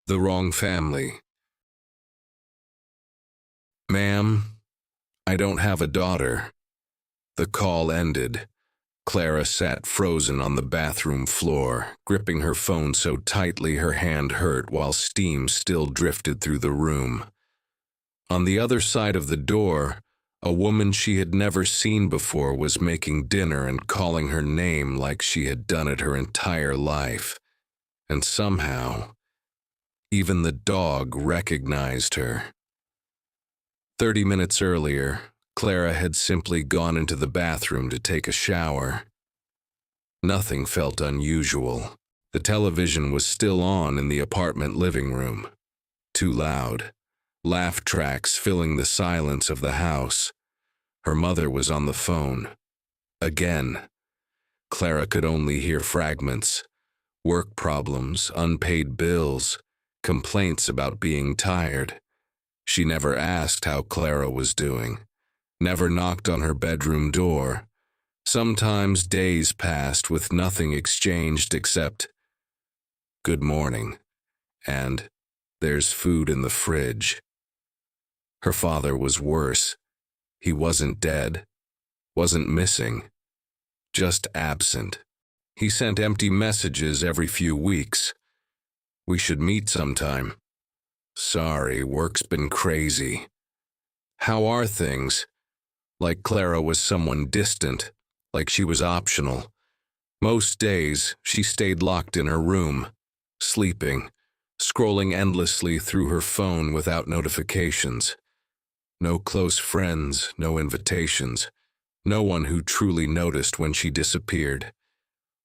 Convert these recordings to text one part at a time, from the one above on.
The wrong family. Ma'am, I don't have a daughter. The call ended. Clara sat frozen on the bathroom floor, gripping her phone so tightly her hand hurt while steam still drifted through the room. On the other side of the door, a woman she had never seen before was making dinner and calling her name like she had done it her entire life. And somehow, even the dog recognized her. 30 minutes earlier, Clara had simply gone into the bathroom to take a shower. Nothing felt unusual. The television was still on in the apartment living room. Too loud. Laugh tracks filling the silence of the house. Her mother was on the phone. Again. Clara could only hear fragments. Work problems, unpaid bills, complaints about being tired. She never asked how Clara was doing. Never knocked on her bedroom door. Sometimes days passed with nothing exchanged except, "Good morning," and "There's food in the fridge." Her father was worse. He wasn't dead, wasn't missing, just absent. He sent empty messages every few weeks. "We should meet sometime. Sorry, work's been crazy." How are things? Like Clara was someone distant, like she was optional. Most days, she stayed locked in her room, sleeping, scrolling endlessly through her phone without notifications. No close friends, no invitations, no one who truly noticed when she disappeared.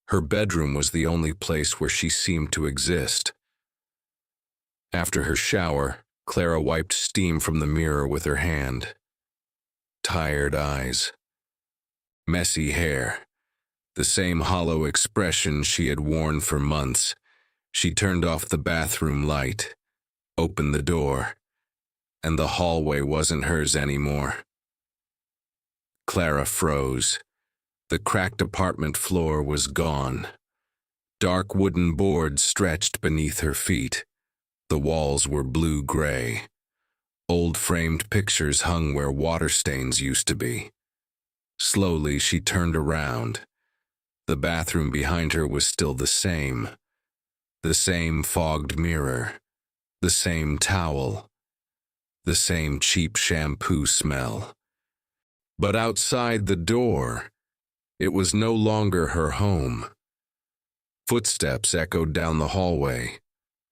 Her bedroom was the only place where she seemed to exist. After her shower, Clara wiped steam from the mirror with her hand. Tired eyes. Messy hair. The same hollow expression she had worn for months. She turned off the bathroom light, opened the door, and the hallway wasn't hers anymore. Clara froze. The cracked apartment floor was gone. Dark wooden boards stretched beneath her feet. The walls were blue-gray. Old framed pictures hung where water stains used to be. Slowly, she turned around. The bathroom behind her was still the same. The same fogged mirror. The same towel. The same cheap shampoo smell. But outside the door, it was no longer her home. Footsteps echoed down the hallway.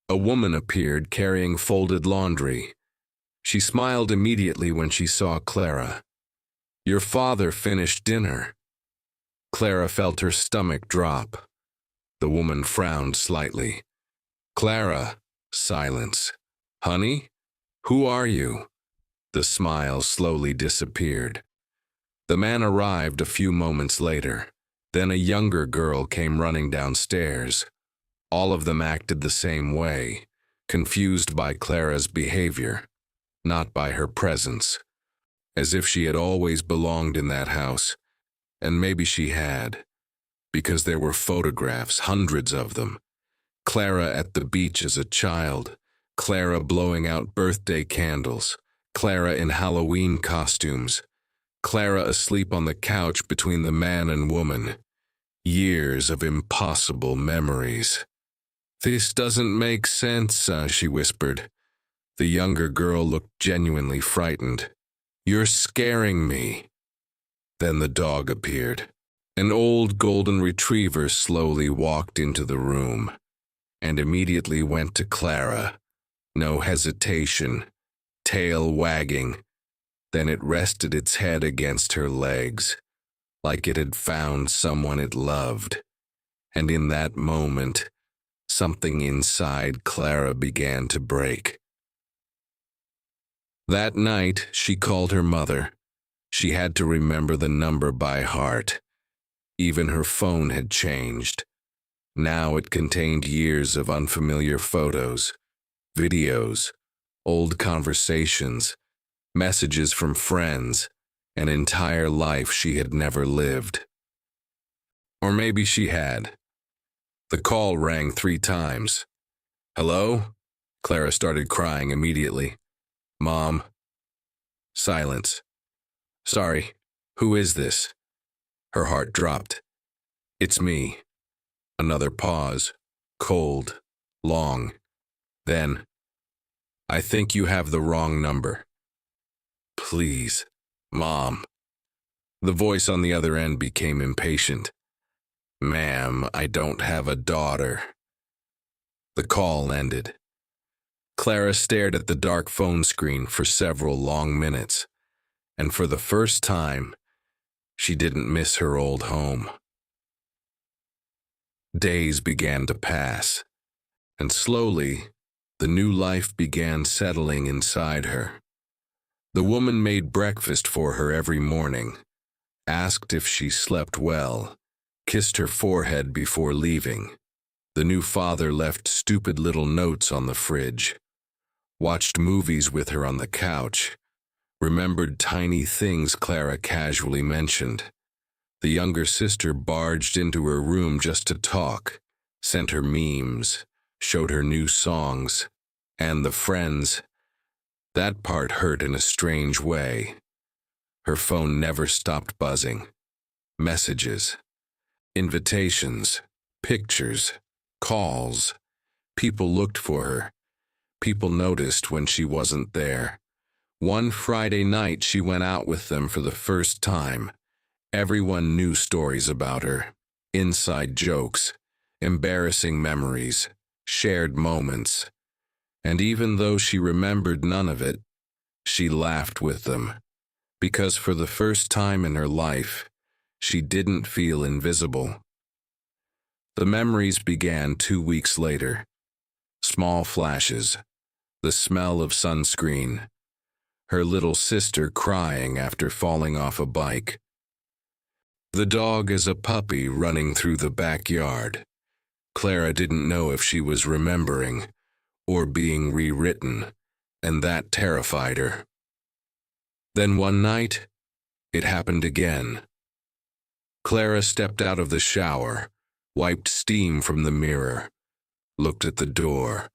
A woman appeared carrying folded laundry. She smiled immediately when she saw Clara. "Your father finished dinner." Clara felt her stomach drop. The woman frowned slightly. "Clara," silence. "Honey, who are you?" The smile slowly disappeared. The man arrived a few moments later. Then a younger girl came running downstairs. All of them acted the same way, confused by Clara's behavior, not by her presence. As if she had always belonged in that house. And maybe she had, because there were photographs, hundreds of them. Clara at the beach as a child, Clara blowing out birthday candles, Clara in Halloween costumes, Clara asleep on the couch between the man and woman. Years of impossible memories. "This doesn't make sense," she whispered. The younger girl looked genuinely frightened. "You're scaring me." Then the dog appeared. An old golden retriever slowly walked into the room and immediately went to Clara. No hesitation, tail wagging. Then it rested its head against her legs, like it had found someone it loved. And in that moment, something inside Clara began to break. That night, she called her mother. She had to remember the number by heart. Even her phone had changed. Now it contained years of unfamiliar photos, videos, old conversations, messages from friends, an entire life she had never lived. Or maybe she had. The call rang 3 times. "Hello? Clara started crying immediately. Mom. Silence. Sorry, who is this? Her heart dropped. It's me. Another pause. Cold. Long. Then, I think you have the wrong number. Please, Mom. The voice on the other end became impatient. Ma'am, I don't have a daughter. The call ended. Clara stared at the dark phone screen for several long minutes, and for the first time, she didn't miss her old home. Days began to pass, and slowly, the new life began settling inside her. The woman made breakfast for her every morning, asked if she slept well, kissed her forehead before leaving. The new father left stupid little notes on the fridge, watched movies with her on the couch, remembered tiny things Clara casually mentioned. The younger sister barged into her room just to talk, sent her memes, showed her new songs, and the friends. That part hurt in a strange way. Her phone never stopped buzzing. Messages, invitations, pictures, calls. People looked for her. People noticed when she wasn't there. One Friday night, she went out with them for the first time. Everyone knew stories about her, inside jokes, embarrassing memories, shared moments. And even though she remembered none of it, she laughed with them, because for the first time in her life, she didn't feel invisible. The memories began 2 weeks later. Small flashes, the smell of sunscreen, her little sister crying after falling off a bike, the dog as a puppy running through the backyard. Clara didn't know if she was remembering or being rewritten, and that terrified her. Then one night, it happened again. Clara stepped out of the shower, wiped steam from the mirror, looked at the door.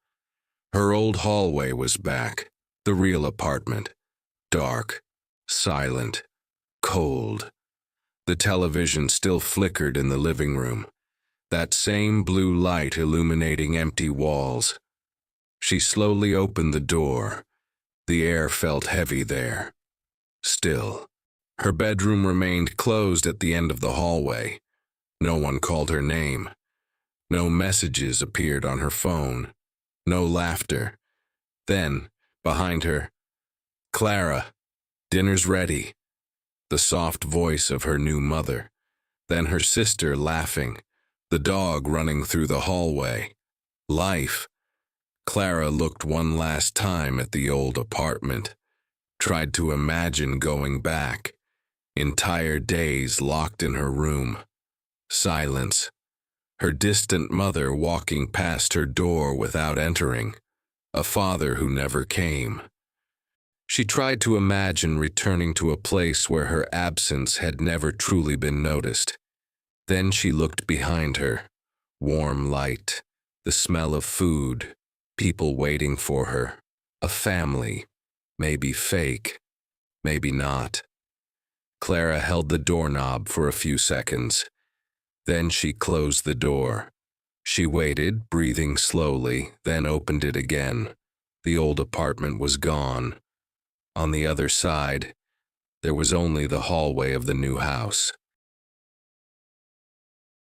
Her old hallway was back, the real apartment, dark, silent, cold. The television still flickered in the living room, that same blue light illuminating empty walls. She slowly opened the door. The air felt heavy there. Still, her bedroom remained closed at the end of the hallway. No one called her name. No messages appeared on her phone. No laughter. Then, behind her, Clara, dinner's ready. The soft voice of her new mother. Then her sister laughing. The dog running through the hallway. Life. Clara looked one last time at the old apartment, tried to imagine going back. Entire days locked in her room. Silence. Her distant mother walking past her door without entering. A father who never came. She tried to imagine returning to a place where her absence had never truly been noticed. Then she looked behind her. Warm light, the smell of food, people waiting for her, a family, maybe fake, maybe not. Clara held the doorknob for a few seconds. Then she closed the door. She waited, breathing slowly, then opened it again. The old apartment was gone. On the other side, there was only the hallway of the new house.